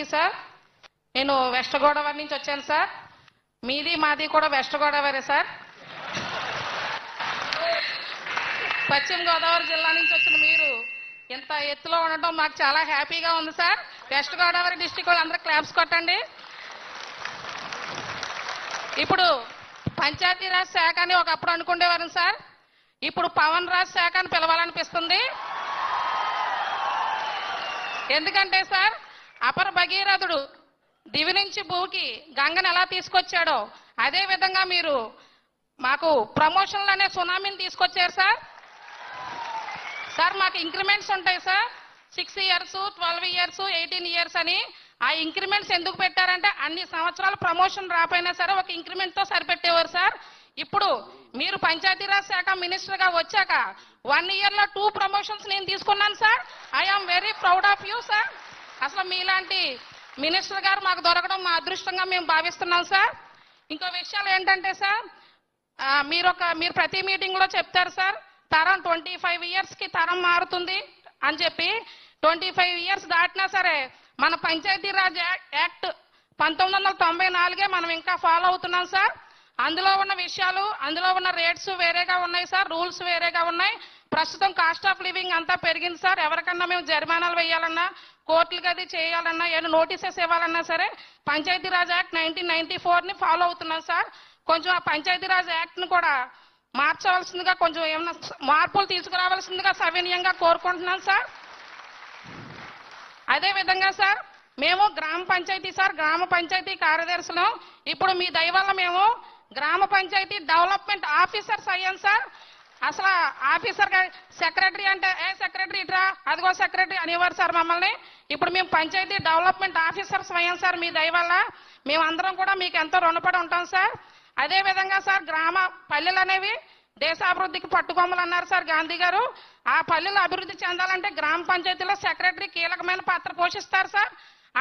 Sir నేను west Godavari నుంచి వచ్చాను సార్. మీది మాది కూడా వెస్ట్ గోదావరి సార్. పశ్చిమ గోదావరి జిల్లా నుంచి వచ్చిన మీరు ఇంత ఎత్తులో ఉండటం మాకు చాలా హ్యాపీగా ఉంది సార్. వెస్ట్ గోదావరి డిస్టిక్ వాళ్ళందరూ క్లాప్స్ కొట్టండి. ఇప్పుడు పంచాయతీరాజ్ శాఖ అని ఒకప్పుడు అనుకునేవారు సార్. ఇప్పుడు పవన్ రాజ్ శాఖ అని పిలవాలనిపిస్తుంది. ఎందుకంటే సార్ అపర భగీరథుడు దివి నుంచి భూకి గంగను ఎలా తీసుకొచ్చాడో అదే విధంగా మీరు మాకు ప్రమోషన్లు అనే సునామీని తీసుకొచ్చారు సార్. సార్ మాకు ఇంక్రిమెంట్స్ ఉంటాయి సార్. 6 years 12 years 18 years అని. ఆ ఇంక్రిమెంట్స్ ఎందుకు పెట్టారంటే అన్ని సంవత్సరాలు ప్రమోషన్ రాపోయినా సరే ఒక ఇంక్రిమెంట్ తో సరిపెట్టేవారు సార్. ఇప్పుడు మీరు పంచాయతీరాజ్ శాఖ మినిస్టర్ గా వచ్చాక 1 year లో 2 ప్రమోషన్స్ నేను తీసుకున్నాను sir. I'm very proud of you sir. అసలు మీలాంటి మినిస్టర్ గారు మాకు దొరకడం మా అదృష్టంగా మేము భావిస్తున్నాం సార్. ఇంకో విషయాలు ఏంటంటే సార్ మీరు ప్రతి మీటింగ్ లో చెప్తారు సార్ తరం 25 years కి తరం మారుతుంది అని చెప్పి. 25 years దాటినా సరే మన పంచాయతీరాజ్ యాక్ట్ 1994 మనం ఇంకా ఫాలో అవుతున్నాం సార్. అందులో ఉన్న విషయాలు అందులో ఉన్న రేట్స్ వేరేగా ఉన్నాయి సార్, రూల్స్ వేరేగా ఉన్నాయి. ప్రస్తుతం కాస్ట్ ఆఫ్ లివింగ్ అంతా పెరిగింది సార్. ఎవరికన్నా మేము జరిమానాలు వేయాలన్నా కోర్టులకు అది చేయాలన్నా ఏమైనా నోటీసెస్ ఇవ్వాలన్నా సరే పంచాయతీరాజ్ యాక్ట్ 1994 ఫాలో అవుతున్నాం సార్. కొంచెం ఆ పంచాయతీరాజ్ యాక్ట్ ను కూడా మార్చవలసిందిగా కొంచెం ఏమైనా మార్పులు తీసుకురావాల్సిందిగా సవినయంగా కోరుకుంటున్నాం సార్. అదే విధంగా సార్ మేము గ్రామ పంచాయతీ సార్ గ్రామ పంచాయతీ కార్యదర్శులు. ఇప్పుడు మీ దయ వల్ల మేము గ్రామ పంచాయతీ డెవలప్మెంట్ ఆఫీసర్స్ అయ్యాం సార్. అసలు ఆఫీసర్ సెక్రటరీ అంటే ఏ సెక్రటరీ ఇట్రా అదిగో సెక్రటరీ అనేవారు సార్ మమ్మల్ని. ఇప్పుడు మేము పంచాయతీ డెవలప్మెంట్ ఆఫీసర్స్ అయ్యాం సార్ మీ దయ వల్ల. మేమందరం కూడా మీకు ఎంతో రుణపడి ఉంటాం సార్. అదే విధంగా సార్ గ్రామ పల్లెలు అనేవి దేశాభివృద్ధికి పట్టుకొమ్మలు అన్నారు సార్ గాంధీ గారు. ఆ పల్లెలు అభివృద్ధి చెందాలంటే గ్రామ పంచాయతీలో సెక్రటరీ కీలకమైన పాత్ర పోషిస్తారు సార్.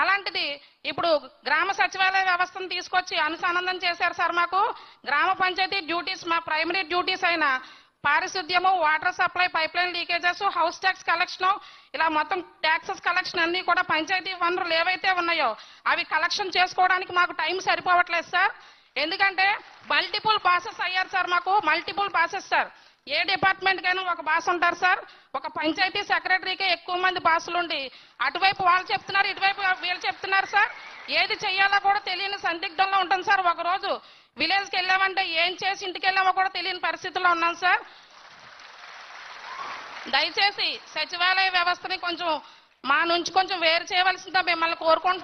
అలాంటిది ఇప్పుడు గ్రామ సచివాలయ వ్యవస్థను తీసుకొచ్చి అనుసంధానం చేశారు సార్. మాకు గ్రామ పంచాయతీ డ్యూటీస్ మా ప్రైమరీ డ్యూటీస్ అయిన పారిశుద్ధ్యము, water supply, pipeline leakages, house tax collection, ఇలా మొత్తం ట్యాక్సెస్ కలెక్షన్ అన్ని కూడా పంచాయతీ వనరులు ఏవైతే ఉన్నాయో అవి కలెక్షన్ చేసుకోవడానికి మాకు టైం సరిపోవట్లేదు సార్. ఎందుకంటే మల్టిపుల్ బాసెస్ అయ్యారు సార్. మాకు మల్టిపుల్ బాసెస్ సార్. ఏ డిపార్ట్మెంట్ కైనా ఒక బాస్ ఉంటారు సార్. ఒక పంచాయతీ సెక్రటరీకే ఎక్కువ మంది బాసులు ఉండి అటువైపు వాళ్ళు చెప్తున్నారు ఇటువైపు వీళ్ళు చెప్తున్నారు సార్. ఏది చెయ్యాలో కూడా తెలియని సందిగ్ధంలో ఉంటుంది సార్. ఒక రోజు విలేజ్కి వెళ్ళామంటే ఏం చేసి ఇంటికి వెళ్ళామో కూడా తెలియని పరిస్థితుల్లో ఉన్నాం సార్. దయచేసి సచివాలయ వ్యవస్థని కొంచెం మా నుంచి కొంచెం వేరు చేయవలసిందిగా మిమ్మల్ని కోరుకుంటున్నాం.